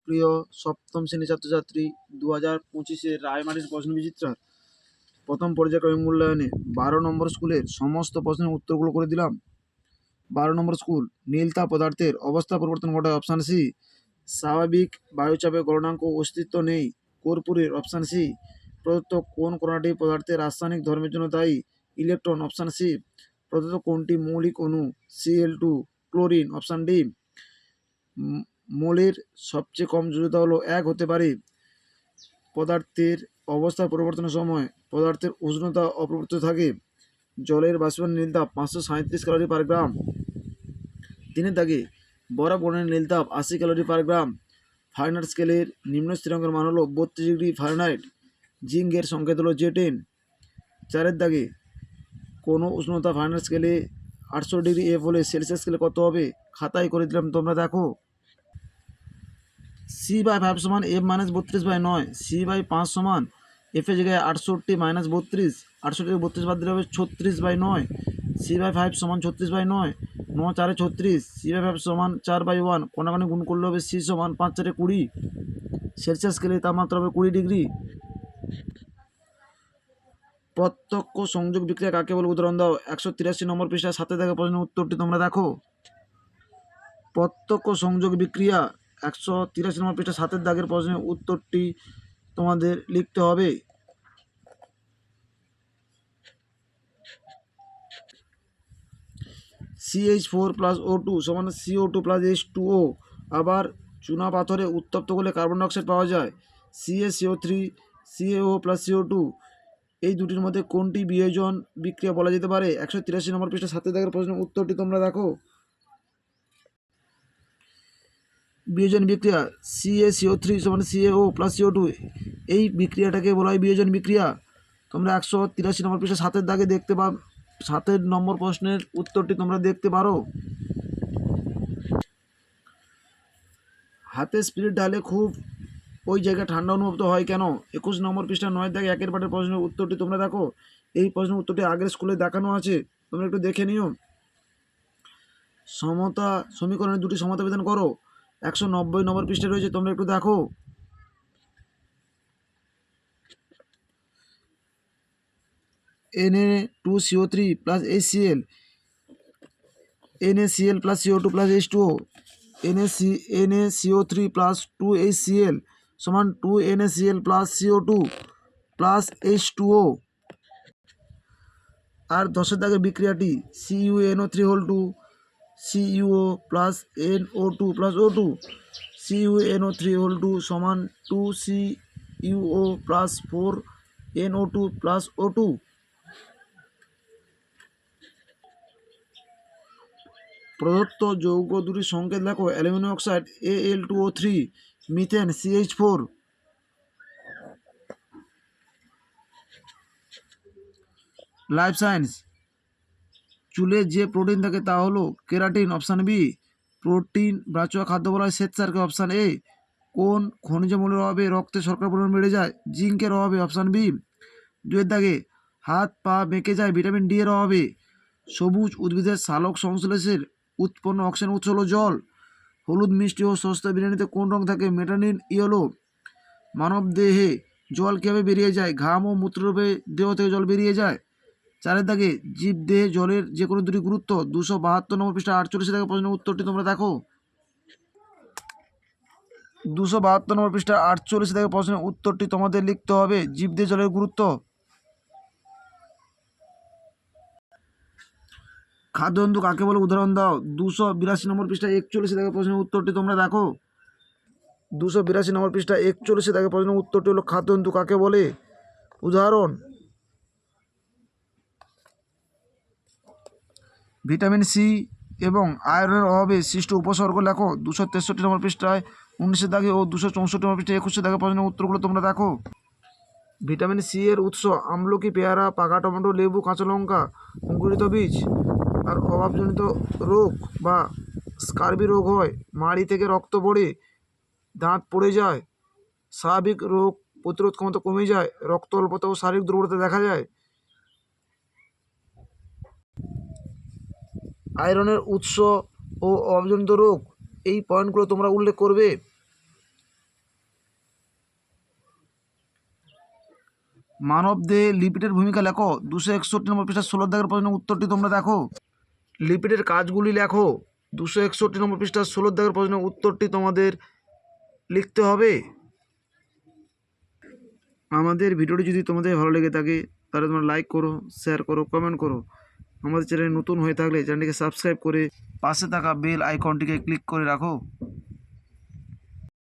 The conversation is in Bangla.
প্রিয় সপ্তম শ্রেণীর ছাত্রছাত্রী, 2025-এর রায়মাটির প্রশ্নবিচিত্রার প্রথম পর্যায়ক্রমিক মূল্যায়নে 12 নম্বর স্কুলের সমস্ত প্রশ্নের উত্তরগুলো করে দিলাম। 12 নম্বর স্কুল, নীলতাপ পদার্থের অবস্থা পরিবর্তন ঘটায় অপশান সি। স্বাভাবিক বায়ুচাপে গলনাঙ্ক অস্তিত্ব নেই কর্পূরের অপশান সি। প্রদত্ত কোন কণাটি পদার্থের রাসায়নিক ধর্মের জন্য দায়ী? Electron option C. প্রদত্ত কোনটি মৌলিক অণু? Cl2 chlorine option D. মোলের সবচেয়ে কম যোজ্যতা হলো 1 হতে পারে। পদার্থের অবস্থার পরিবর্তনের সময় পদার্থের উষ্ণতা অপরিবর্তিত থাকে। জলের বাষ্পীভবন নীলতাপ 537 ক্যালোরি পার গ্রাম। 3 দাগে বরফ গঠনের নীলতাপ 80 ক্যালোরি পার গ্রাম। ফারেনহাইট স্কেলের নিম্ন স্থিরাঙ্কের মান হলো 32 ডিগ্রি ফারেনহাইট। জিঙ্কের সংকেত হলো Z10। 4 দাগে কোনো উষ্ণতা ফারেনহাইট স্কেলে 800 ডিগ্রি F হলে সেলসিয়াস স্কেলে কত হবে? খাতায় করে দিলাম, তোমরা দেখো। C/5 সমান F-32/9। C/5 সমান F এর জায়গায় 68 - 32, 68 32 বাদ দিলে হবে 36/9। C/5 সমান 36/9, 9 4 36। C/5 সমান 4/1, কোনাকানি গুণ করলে হবে C সমান 5 4 20। সেলসিয়াস স্কেলে তাপমাত্রা হবে 20 ডিগ্রি। প্রত্যক্ষ সংযোগ বিক্রিয়া কাকে বলে? উদাহরণ দাও। 183 নম্বর পৃষ্ঠায় 7 দাগের প্রশ্নের উত্তরটি তোমরা দেখো। প্রত্যক্ষ সংযোগ বিক্রিয়া 183 নম্বর পৃষ্ঠা 7 দাগের প্রশ্নের উত্তরটি তোমাদের লিখতে হবে। CH4 + O2 সমান CO2 + H2O। আবার চুনা পাথরে উত্তপ্ত করলে কার্বন ডাইঅক্সাইড পাওয়া যায়, CaCO3 CaO + CO2। এই দুটির মধ্যে কোনটি বিয়োজন বিক্রিয়া বলা যেতে পারে? 183 নম্বর পৃষ্ঠা 7 দাগের প্রশ্নের উত্তরটি তোমরা দেখো। বিয়োজন বিক্রিয়া CaCO3 সমান CaO + CO2, এই বিক্রিয়াটাকে বলা হয় বিয়োজন বিক্রিয়া। তোমরা 183 নম্বর পৃষ্ঠা 7 দাগে দেখতে 7 নম্বর প্রশ্নের উত্তরটি তোমরা দেখতে পারো। হাতে স্পিরিট ঢালে খুব ওই জায়গায় ঠান্ডা অনুভূত হয় কেন? 21 নম্বর পৃষ্ঠা 9 দাগে 1 পাটের প্রশ্নের উত্তরটি তোমরা দেখো। এই প্রশ্নের উত্তরটি আগের স্কুলে দেখানো আছে, তোমরা একটু দেখে নিও। সমতা সমীকরণের দুটি সমতা বিধান করো। 190 নম্বর পৃষ্ঠায় রয়েছে, তোমরা একটু দেখো। Na2CO3 + HCl, NaCl + CO2 + H2O, NaCO3 + 2HCl সমান 2NaCl + CO2 + H2O। আর 10 দাগের বিক্রিয়াটি CuNO3 CuO + NO2 + O2, CuNO3 সমান 2CuO + 4NO2 + O2। প্রদত্ত যৌগ দুটির সংকেত লেখো। Aluminium oxide Al2O3, methane CH4। Life science, চুলে যে প্রোটিন থাকে তা হলো কেরাটিন অপশান বি। প্রোটিন বাঁচুয়া খাদ্য বলা হয় শ্বেতসারকে অপশান এ। কোন খনিজ মৌলের অভাবে রক্তে শর্করার পরিমাণ বেড়ে যায়? জিঙ্কের অভাবে অপশান বি। 2 দাগে হাত পা বেঁকে যায় ভিটামিন ডি এর অভাবে। সবুজ উদ্ভিদের সালোক সংশ্লেষের উৎপন্ন অক্সিজেন উৎস হলো জল। হলুদ মিষ্টি ও সস্তা বিরিয়ানিতে কোন রং থাকে? মেটানিন ইয়েলো। মানব দেহে জল কীভাবে বেরিয়ে যায়? ঘাম ও মূত্ররূপে দেহ থেকে জল বেরিয়ে যায়। 4 দাগে জীব দেহে জলের যে কোনো দুটি গুরুত্ব। 272 নম্বর পৃষ্ঠা 48 দাগের প্রশ্নের উত্তরটি তোমরা দেখো। 272 নম্বর পৃষ্ঠা 48 দাগের প্রশ্নের উত্তরটি তোমাদের লিখতে হবে। জীব দেহে জলের গুরুত্ব। খাদ্যতন্তু কাকে বলে? উদাহরণ দাও। 282 নম্বর পৃষ্ঠা 41 দাগের প্রশ্নের উত্তরটি তোমরা দেখো। 282 নম্বর পৃষ্ঠা 41 দাগের প্রশ্নের উত্তরটি হলো খাদ্যতন্তু কাকে বলে। উদাহরণ: ভিটামিন সি এবং আয়রনের অভাবে সৃষ্ট উপসর্গ লেখো। 263 নম্বর পৃষ্ঠায় 19 দাগে ও 264 নম্বর পৃষ্ঠায় 21 দাগের প্রশ্নের উত্তরগুলো তোমরা দেখো। ভিটামিন সি এর উৎস আমলকি, পেয়ারা, পাকা টমেটো, লেবু, কাঁচা লঙ্কা, অঙ্কুরিত বীজ। আর অভাবজনিত রোগ বা স্কার্বি রোগ হয়, মাড়ি থেকে রক্ত পড়ে, দাঁত পড়ে যায়, স্বাভাবিক রোগ প্রতিরোধ ক্ষমতা কমে যায়, রক্ত অল্পতা ও শারীরিক দুর্বলতা দেখা যায়। আয়রনের উৎস ও অভাবজনিত রোগ, এই পয়েন্টগুলো তোমরা উল্লেখ করবে। মানবদেহে লিপিডের ভূমিকা লেখো। 261 নম্বর পৃষ্ঠা 16 দাগের প্রশ্নের উত্তরটি তোমরা দেখো। লিপিডের কাজগুলি লেখো। 261 নম্বর পৃষ্ঠা 16 দাগের প্রশ্নের উত্তরটি তোমাদের লিখতে হবে। আমাদের ভিডিওটি যদি তোমাদের ভালো লেগে থাকে তাহলে তোমরা লাইক করো, শেয়ার করো, কমেন্ট করো। আমাদের চ্যানেলে নতুন হয়ে থাকলে চ্যানেলটিকে সাবস্ক্রাইব করে পাশে থাকা বেল আইকনটিকে ক্লিক করে রাখো।